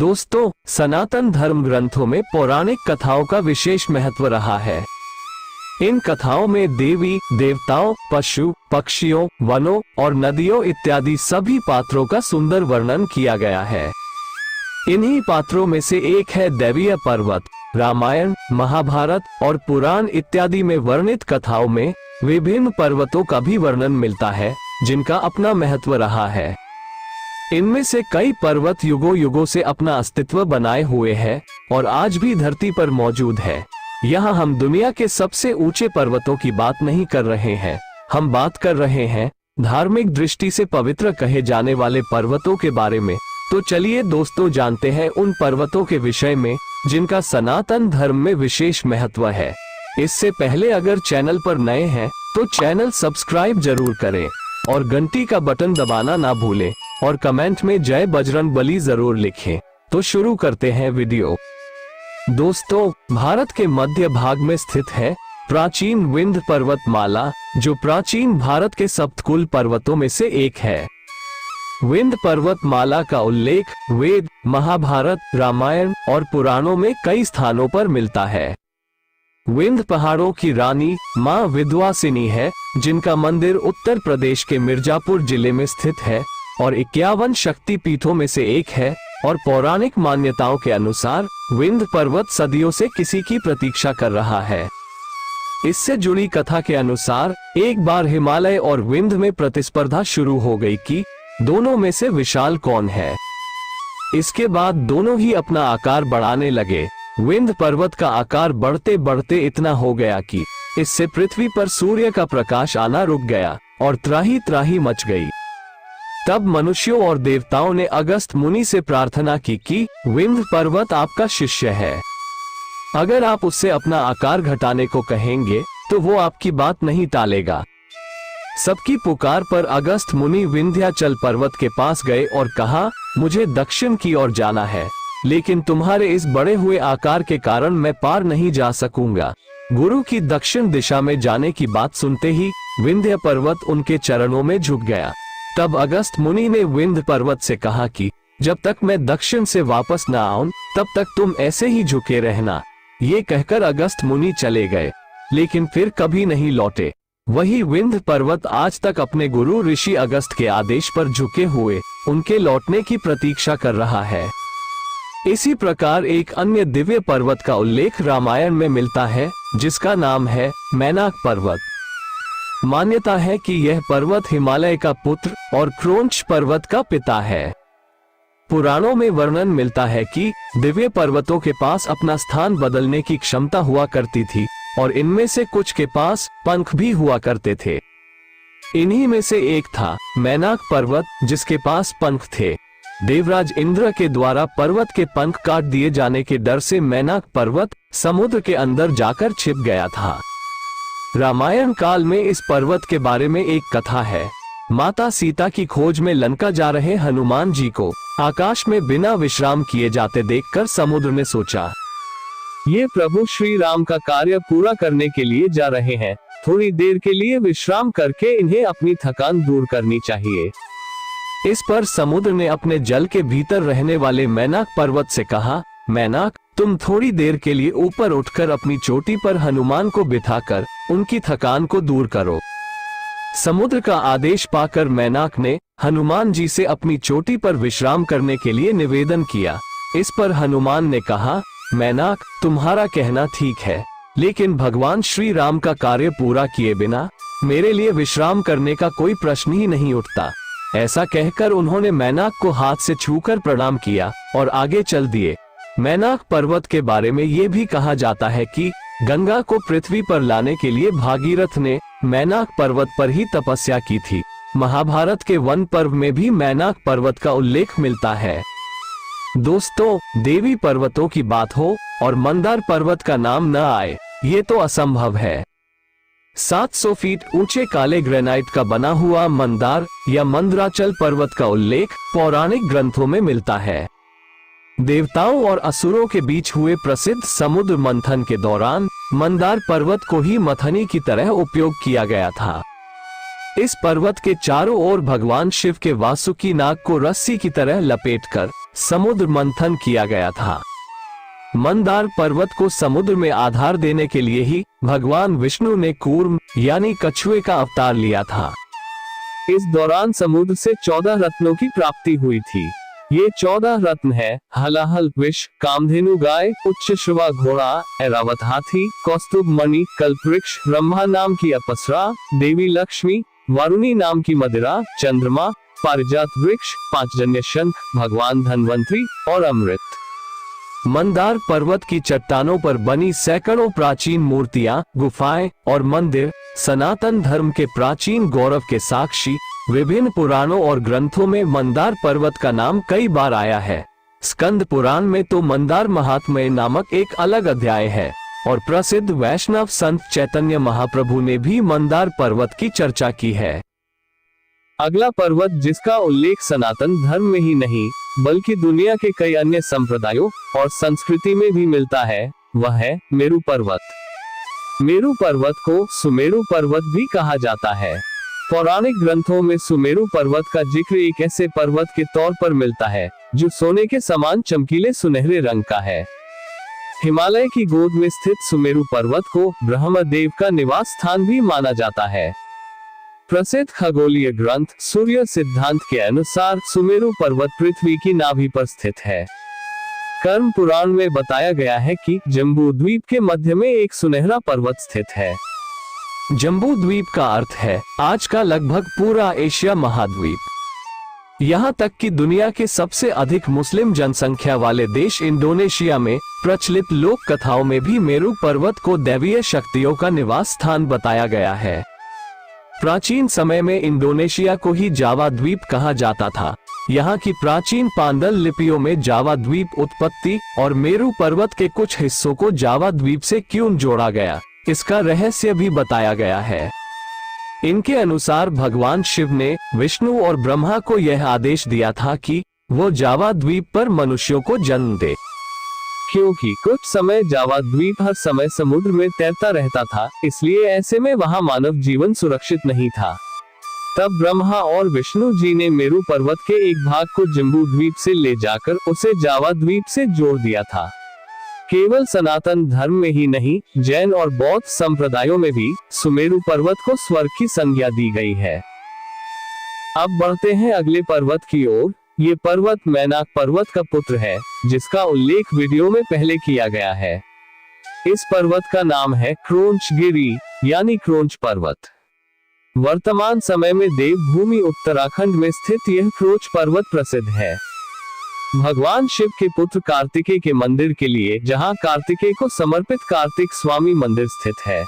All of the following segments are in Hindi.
दोस्तों, सनातन धर्म ग्रंथों में पौराणिक कथाओं का विशेष महत्व रहा है। इन कथाओं में देवी देवताओं, पशु पक्षियों, वनों और नदियों इत्यादि सभी पात्रों का सुंदर वर्णन किया गया है। इन्हीं पात्रों में से एक है दैवीय पर्वत। रामायण, महाभारत और पुराण इत्यादि में वर्णित कथाओं में विभिन्न पर्वतों का भी वर्णन मिलता है, जिनका अपना महत्व रहा है। इनमें से कई पर्वत युगों युगों से अपना अस्तित्व बनाए हुए हैं और आज भी धरती पर मौजूद है। यहाँ हम दुनिया के सबसे ऊंचे पर्वतों की बात नहीं कर रहे हैं, हम बात कर रहे हैं धार्मिक दृष्टि से पवित्र कहे जाने वाले पर्वतों के बारे में। तो चलिए दोस्तों, जानते हैं उन पर्वतों के विषय में जिनका सनातन धर्म में विशेष महत्व है। इससे पहले अगर चैनल पर नए हैं तो चैनल सब्सक्राइब जरूर करें और घंटी का बटन दबाना ना भूलें और कमेंट में जय बजरंगबली जरूर लिखें। तो शुरू करते हैं वीडियो। दोस्तों, भारत के मध्य भाग में स्थित है प्राचीन विंध्य पर्वतमाला, जो प्राचीन भारत के सप्तकुल पर्वतों में से एक है। विंध्य पर्वतमाला का उल्लेख वेद, महाभारत, रामायण और पुराणों में कई स्थानों पर मिलता है। विंध्य पहाड़ों की रानी मां विंध्यवासिनी है, जिनका मंदिर उत्तर प्रदेश के मिर्जापुर जिले में स्थित है और 51 शक्ति पीठों में से एक है। और पौराणिक मान्यताओं के अनुसार विंध्य पर्वत सदियों से किसी की प्रतीक्षा कर रहा है। इससे जुड़ी कथा के अनुसार एक बार हिमालय और विंध्य में प्रतिस्पर्धा शुरू हो गई कि दोनों में से विशाल कौन है। इसके बाद दोनों ही अपना आकार बढ़ाने लगे। विंध्य पर्वत का आकार बढ़ते बढ़ते इतना हो गया कि इससे पृथ्वी पर सूर्य का प्रकाश आना रुक गया और त्राही त्राही मच गई। तब मनुष्यों और देवताओं ने अगस्त मुनि से प्रार्थना की कि विंध्य पर्वत आपका शिष्य है, अगर आप उससे अपना आकार घटाने को कहेंगे तो वो आपकी बात नहीं टालेगा। सबकी पुकार पर अगस्त मुनि विंध्याचल पर्वत के पास गए और कहा, मुझे दक्षिण की ओर जाना है, लेकिन तुम्हारे इस बड़े हुए आकार के कारण मैं पार नहीं जा सकूंगा। गुरु की दक्षिण दिशा में जाने की बात सुनते ही विंध्य पर्वत उनके चरणों में झुक गया। तब अगस्त मुनि ने विंध्य पर्वत से कहा कि जब तक मैं दक्षिण से वापस न आऊं तब तक तुम ऐसे ही झुके रहना। ये कहकर अगस्त मुनि चले गए, लेकिन फिर कभी नहीं लौटे। वही विंध्य पर्वत आज तक अपने गुरु ऋषि अगस्त के आदेश पर झुके हुए उनके लौटने की प्रतीक्षा कर रहा है। इसी प्रकार एक अन्य दिव्य पर्वत का उल्लेख रामायण में मिलता है, जिसका नाम है मैनाक पर्वत। मान्यता है कि यह पर्वत हिमालय का पुत्र और क्रोंच पर्वत का पिता है। पुराणों में वर्णन मिलता है कि दिव्य पर्वतों के पास अपना स्थान बदलने की क्षमता हुआ करती थी और इनमें से कुछ के पास पंख भी हुआ करते थे। इन्हीं में से एक था मैनाक पर्वत, जिसके पास पंख थे। देवराज इंद्र के द्वारा पर्वत के पंख काट दिए जाने के डर से मैनाक पर्वत समुद्र के अंदर जाकर छिप गया था। रामायण काल में इस पर्वत के बारे में एक कथा है। माता सीता की खोज में लंका जा रहे हनुमान जी को आकाश में बिना विश्राम किए जाते देखकर समुद्र ने सोचा, ये प्रभु श्री राम का कार्य पूरा करने के लिए जा रहे हैं, थोड़ी देर के लिए विश्राम करके इन्हें अपनी थकान दूर करनी चाहिए। इस पर समुद्र ने अपने जल के भीतर रहने वाले मैनाक पर्वत से कहा, मैनाक, तुम थोड़ी देर के लिए ऊपर उठकर अपनी चोटी पर हनुमान को बिठाकर उनकी थकान को दूर करो। समुद्र का आदेश पाकर मैनाक ने हनुमान जी से अपनी चोटी पर विश्राम करने के लिए निवेदन किया। इस पर हनुमान ने कहा, मैनाक, तुम्हारा कहना ठीक है, लेकिन भगवान श्री राम का कार्य पूरा किए बिना मेरे लिए विश्राम करने का कोई प्रश्न ही नहीं उठता। ऐसा कहकर उन्होंने मैनाक को हाथ से छूकर प्रणाम किया और आगे चल दिए। मैनाक पर्वत के बारे में ये भी कहा जाता है कि गंगा को पृथ्वी पर लाने के लिए भागीरथ ने मैनाक पर्वत पर ही तपस्या की थी। महाभारत के वन पर्व में भी मैनाक पर्वत का उल्लेख मिलता है। दोस्तों, देवी पर्वतों की बात हो और मंदार पर्वत का नाम न आए, ये तो असंभव है। 700 फीट ऊंचे काले ग्रेनाइट का बना हुआ मंदार या मंदराचल पर्वत का उल्लेख पौराणिक ग्रंथों में मिलता है। देवताओं और असुरों के बीच हुए प्रसिद्ध समुद्र मंथन के दौरान मंदार पर्वत को ही मथनी की तरह उपयोग किया गया था। इस पर्वत के चारों ओर भगवान शिव के वासुकी नाग को रस्सी की तरह लपेटकर समुद्र मंथन किया गया था। मंदार पर्वत को समुद्र में आधार देने के लिए ही भगवान विष्णु ने कूर्म यानी कछुए का अवतार लिया था। इस दौरान समुद्र से 14 रत्नों की प्राप्ति हुई थी। ये 14 रत्न है हलाहल विष, कामधेनु गाय, उच्चश्रवा घोड़ा, ऐरावत हाथी, कौस्तुभ मणि, कल्पवृक्ष, ब्रह्मा नाम की अपसरा, देवी लक्ष्मी, वारुणी नाम की मदिरा, चंद्रमा, पारिजात वृक्ष, पांचजन्य शंख, भगवान धन्वंतरी और अमृत। मंदार पर्वत की चट्टानों पर बनी सैकड़ों प्राचीन मूर्तियां, गुफाएं और मंदिर सनातन धर्म के प्राचीन गौरव के साक्षी। विभिन्न पुराणों और ग्रंथों में मंदार पर्वत का नाम कई बार आया है। स्कंद पुराण में तो मंदार महात्म्य नामक एक अलग अध्याय है और प्रसिद्ध वैष्णव संत चैतन्य महाप्रभु ने भी मंदार पर्वत की चर्चा की है। अगला पर्वत जिसका उल्लेख सनातन धर्म में ही नहीं बल्कि दुनिया के कई अन्य संप्रदायों और संस्कृति में भी मिलता है, वह है मेरु पर्वत। मेरु पर्वत को सुमेरु पर्वत भी कहा जाता है। पौराणिक ग्रंथों में सुमेरु पर्वत का जिक्र एक ऐसे पर्वत के तौर पर मिलता है जो सोने के समान चमकीले सुनहरे रंग का है। हिमालय की गोद में स्थित सुमेरु पर्वत को ब्रह्मदेव का निवास स्थान भी माना जाता है। प्रसिद्ध खगोलीय ग्रंथ सूर्य सिद्धांत के अनुसार सुमेरु पर्वत पृथ्वी की नाभि पर स्थित है। कर्म पुराण में बताया गया है कि जम्बू द्वीप के मध्य में एक सुनहरा पर्वत स्थित है। जम्बू द्वीप का अर्थ है आज का लगभग पूरा एशिया महाद्वीप। यहाँ तक कि दुनिया के सबसे अधिक मुस्लिम जनसंख्या वाले देश इंडोनेशिया में प्रचलित लोक कथाओं में भी मेरु पर्वत को दैवीय शक्तियों का निवास स्थान बताया गया है। प्राचीन समय में इंडोनेशिया को ही जावा द्वीप कहा जाता था। यहाँ की प्राचीन पांडल लिपियों में जावा द्वीप उत्पत्ति और मेरु पर्वत के कुछ हिस्सों को जावा द्वीप से क्यों जोड़ा गया, इसका रहस्य भी बताया गया है। इनके अनुसार भगवान शिव ने विष्णु और ब्रह्मा को यह आदेश दिया था कि वो जावा द्वीप पर मनुष्यों को जन्म दे, क्योंकि कुछ समय जावा द्वीप हर समय समुद्र में तैरता रहता था, इसलिए ऐसे में वहां मानव जीवन सुरक्षित नहीं था। तब ब्रह्मा और विष्णु जी ने मेरु पर्वत के एक भाग को जम्बू द्वीप से ले जाकर उसे जावा द्वीप से जोड़ दिया था। केवल सनातन धर्म में ही नहीं, जैन और बौद्ध संप्रदायों में भी सुमेरु पर्वत को स्वर्ग की संज्ञा दी गई है। अब बढ़ते हैं अगले पर्वत की ओर। ये पर्वत मैनाक पर्वत का पुत्र है, जिसका उल्लेख वीडियो में पहले किया गया है। इस पर्वत का नाम है क्रोंच गिरी यानी क्रोंच पर्वत। वर्तमान समय में देवभूमि उत्तराखंड में स्थित यह क्रोंच पर्वत प्रसिद्ध है। भगवान शिव के पुत्र कार्तिकेय के मंदिर के लिए जहां कार्तिकेय को समर्पित कार्तिक स्वामी मंदिर स्थित है।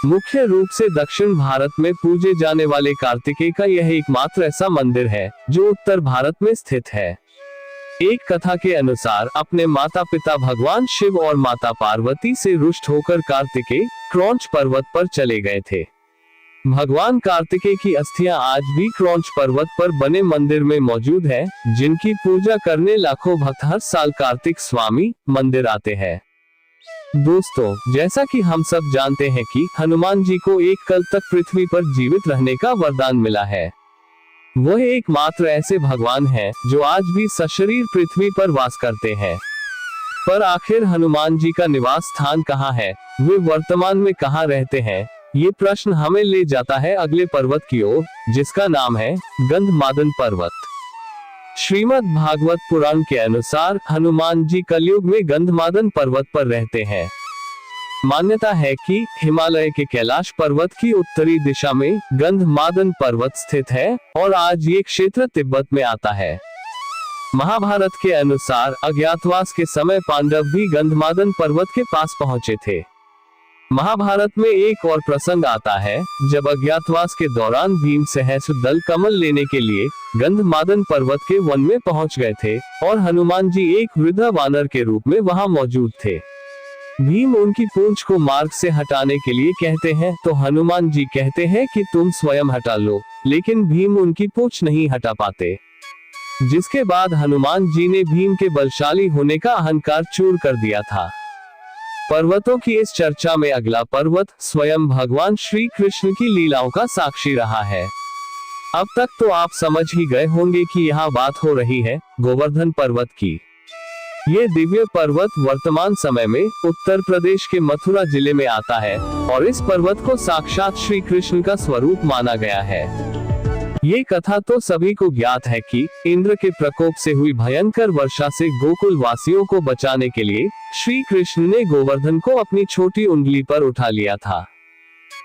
मुख्य रूप से दक्षिण भारत में पूजे जाने वाले कार्तिकेय का यह एकमात्र ऐसा मंदिर है जो उत्तर भारत में स्थित है। एक कथा के अनुसार अपने माता पिता भगवान शिव और माता पार्वती से रुष्ट होकर कार्तिकेय क्रोंच पर्वत पर चले गए थे। भगवान कार्तिकेय की अस्थियां आज भी क्रोंच पर्वत पर बने मंदिर में मौजूद है, जिनकी पूजा करने लाखों भक्त हर साल कार्तिक स्वामी मंदिर आते हैं। दोस्तों, जैसा कि हम सब जानते हैं कि हनुमान जी को एक कल तक पृथ्वी पर जीवित रहने का वरदान मिला है। वह एकमात्र ऐसे भगवान हैं जो आज भी सशरीर पृथ्वी पर वास करते हैं। पर आखिर हनुमान जी का निवास स्थान कहाँ है, वे वर्तमान में कहाँ रहते हैं, ये प्रश्न हमें ले जाता है अगले पर्वत की ओर, जिसका नाम है गंधमादन पर्वत। श्रीमद् भागवत पुराण के अनुसार हनुमान जी कलयुग में गंधमादन पर्वत पर रहते हैं। मान्यता है कि हिमालय के कैलाश पर्वत की उत्तरी दिशा में गंधमादन पर्वत स्थित है और आज ये क्षेत्र तिब्बत में आता है। महाभारत के अनुसार अज्ञातवास के समय पांडव भी गंधमादन पर्वत के पास पहुंचे थे। महाभारत में एक और प्रसंग आता है जब अज्ञातवास के दौरान भीम सहस्त्र दल कमल लेने के लिए गंधमादन पर्वत के वन में पहुंच गए थे और हनुमान जी एक वृद्ध वानर के रूप में वहां मौजूद थे। भीम उनकी पूंछ को मार्ग से हटाने के लिए कहते हैं तो हनुमान जी कहते हैं कि तुम स्वयं हटा लो, लेकिन भीम उनकी पूंछ नहीं हटा पाते, जिसके बाद हनुमान जी ने भीम के बलशाली होने का अहंकार चूर कर दिया था। पर्वतों की इस चर्चा में अगला पर्वत स्वयं भगवान श्री कृष्ण की लीलाओं का साक्षी रहा है। अब तक तो आप समझ ही गए होंगे कि यहाँ बात हो रही है गोवर्धन पर्वत की। ये दिव्य पर्वत वर्तमान समय में उत्तर प्रदेश के मथुरा जिले में आता है और इस पर्वत को साक्षात श्री कृष्ण का स्वरूप माना गया है। ये कथा तो सभी को ज्ञात है कि इंद्र के प्रकोप से हुई भयंकर वर्षा से गोकुल वासियों को बचाने के लिए श्री कृष्ण ने गोवर्धन को अपनी छोटी उंगली पर उठा लिया था।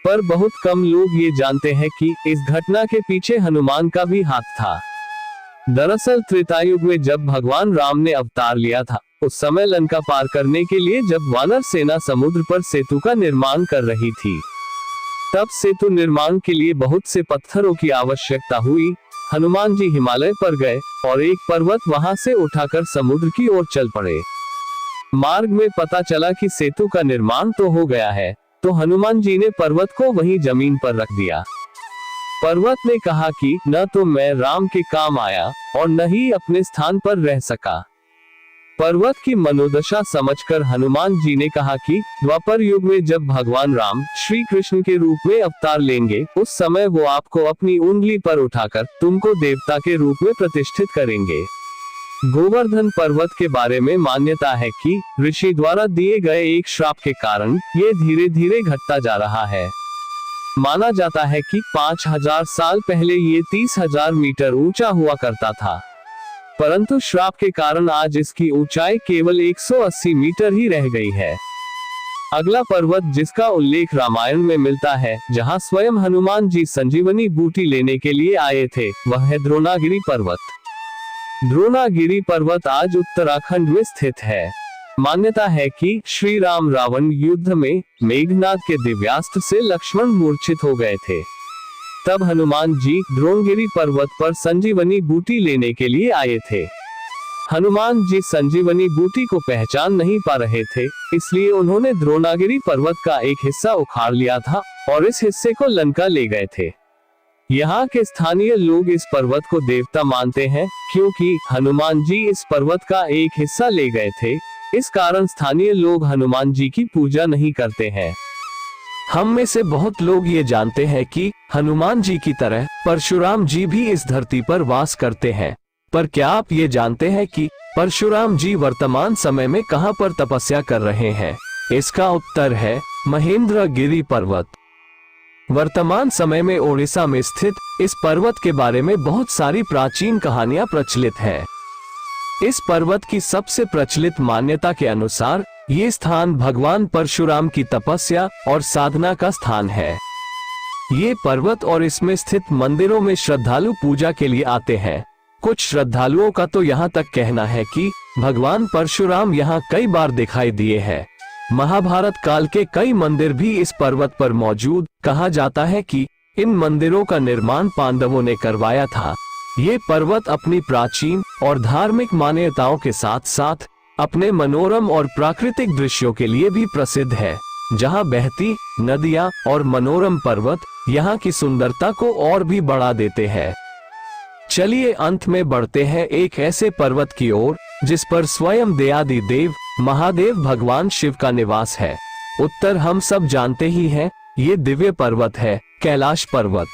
पर बहुत कम लोग ये जानते हैं कि इस घटना के पीछे हनुमान का भी हाथ था। दरअसल त्रेतायुग में जब भगवान राम ने अवतार लिया था, उस समय लंका पार करने के लिए जब वानर सेना समुद्र पर सेतु का निर्माण कर रही थी, तब सेतु निर्माण के लिए बहुत से पत्थरों की आवश्यकता हुई। हनुमान जी हिमालय पर गए और एक पर्वत वहां से उठाकर समुद्र की ओर चल पड़े। मार्ग में पता चला कि सेतु का निर्माण तो हो गया है, तो हनुमान जी ने पर्वत को वहीं जमीन पर रख दिया। पर्वत ने कहा कि न तो मैं राम के काम आया और न ही अपने स्थान पर रह सका। पर्वत की मनोदशा समझकर हनुमान जी ने कहा कि द्वापर युग में जब भगवान राम श्री कृष्ण के रूप में अवतार लेंगे, उस समय वो आपको अपनी उंगली पर उठाकर तुमको देवता के रूप में प्रतिष्ठित करेंगे। गोवर्धन पर्वत के बारे में मान्यता है कि ऋषि द्वारा दिए गए एक श्राप के कारण ये धीरे धीरे घटता जा रहा है। माना जाता है कि 5000 साल पहले ये 30,000 मीटर ऊंचा हुआ करता था, परंतु श्राप के कारण आज इसकी ऊंचाई केवल 180 मीटर ही रह गई है। अगला पर्वत जिसका उल्लेख रामायण में मिलता है, जहां स्वयं हनुमान जी संजीवनी बूटी लेने के लिए आए थे, वह है द्रोणागिरी पर्वत। द्रोणागिरी पर्वत आज उत्तराखंड में स्थित है। मान्यता है कि श्री राम रावण युद्ध में मेघनाद के दिव्यास्त्र से लक्ष्मण मूर्छित हो गए थे। तब हनुमान जी द्रोणगिरी पर्वत पर संजीवनी बूटी लेने के लिए आए थे। हनुमान जी संजीवनी बूटी को पहचान नहीं पा रहे थे, इसलिए उन्होंने द्रोणागिरी पर्वत का एक हिस्सा उखाड़ लिया था और इस हिस्से को लंका ले गए थे। यहाँ के स्थानीय लोग इस पर्वत को देवता मानते हैं, क्योंकि हनुमान जी इस पर्वत का एक हिस्सा ले गए थे। इस कारण स्थानीय लोग हनुमान जी की पूजा नहीं करते हैं। हम में से बहुत लोग ये जानते हैं कि हनुमान जी की तरह परशुराम जी भी इस धरती पर वास करते हैं, पर क्या आप ये जानते हैं कि परशुराम जी वर्तमान समय में कहां पर तपस्या कर रहे हैं? इसका उत्तर है महेंद्रगिरी पर्वत। वर्तमान समय में ओडिशा में स्थित इस पर्वत के बारे में बहुत सारी प्राचीन कहानियां प्रचलित है। इस पर्वत की सबसे प्रचलित मान्यता के अनुसार ये स्थान भगवान परशुराम की तपस्या और साधना का स्थान है। ये पर्वत और इसमें स्थित मंदिरों में श्रद्धालु पूजा के लिए आते हैं। कुछ श्रद्धालुओं का तो यहाँ तक कहना है कि भगवान परशुराम यहाँ कई बार दिखाई दिए हैं। महाभारत काल के कई मंदिर भी इस पर्वत पर मौजूद। कहा जाता है कि इन मंदिरों का निर्माण पांडवों ने करवाया था। ये पर्वत अपनी प्राचीन और धार्मिक मान्यताओं के साथ साथ अपने मनोरम और प्राकृतिक दृश्यों के लिए भी प्रसिद्ध है, जहां बहती नदियां और मनोरम पर्वत यहां की सुंदरता को और भी बढ़ा देते हैं। चलिए अंत में बढ़ते हैं एक ऐसे पर्वत की ओर जिस पर स्वयं देवादि देव महादेव भगवान शिव का निवास है। उत्तर हम सब जानते ही हैं, ये दिव्य पर्वत है कैलाश पर्वत।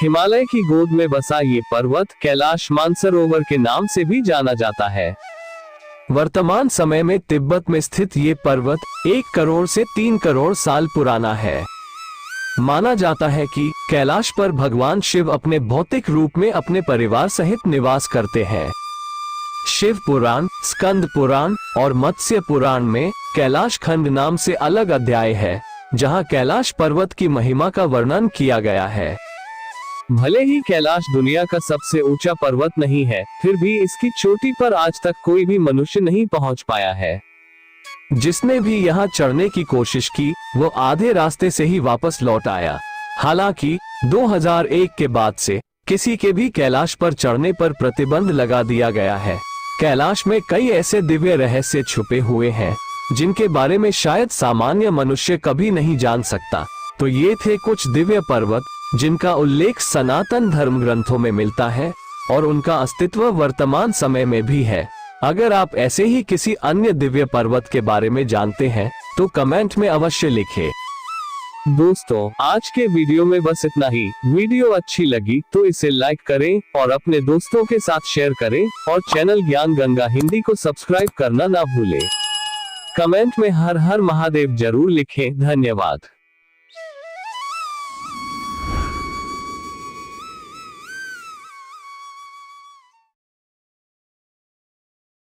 हिमालय की गोद में बसा ये पर्वत कैलाश मानसरोवर के नाम से भी जाना जाता है। वर्तमान समय में तिब्बत में स्थित ये पर्वत 1 करोड़ से 3 करोड़ साल पुराना है। माना जाता है कि कैलाश पर भगवान शिव अपने भौतिक रूप में अपने परिवार सहित निवास करते हैं। शिव पुराण, स्कंद पुराण और मत्स्य पुराण में कैलाश खंड नाम से अलग अध्याय है, जहां कैलाश पर्वत की महिमा का वर्णन किया गया है। भले ही कैलाश दुनिया का सबसे ऊंचा पर्वत नहीं है, फिर भी इसकी चोटी पर आज तक कोई भी मनुष्य नहीं पहुंच पाया है। जिसने भी यहाँ चढ़ने की कोशिश की, वो आधे रास्ते से ही वापस लौट आया। हालांकि 2001 के बाद से किसी के भी कैलाश पर चढ़ने पर प्रतिबंध लगा दिया गया है। कैलाश में कई ऐसे दिव्य रहस्य छुपे हुए हैं, जिनके बारे में शायद सामान्य मनुष्य कभी नहीं जान सकता। तो ये थे कुछ दिव्य पर्वत जिनका उल्लेख सनातन धर्म ग्रंथों में मिलता है और उनका अस्तित्व वर्तमान समय में भी है। अगर आप ऐसे ही किसी अन्य दिव्य पर्वत के बारे में जानते हैं तो कमेंट में अवश्य लिखें। दोस्तों, आज के वीडियो में बस इतना ही। वीडियो अच्छी लगी तो इसे लाइक करें और अपने दोस्तों के साथ शेयर करें और चैनल ज्ञान गंगा हिंदी को सब्सक्राइब करना ना भूलें। कमेंट में हर हर महादेव जरूर लिखें। धन्यवाद।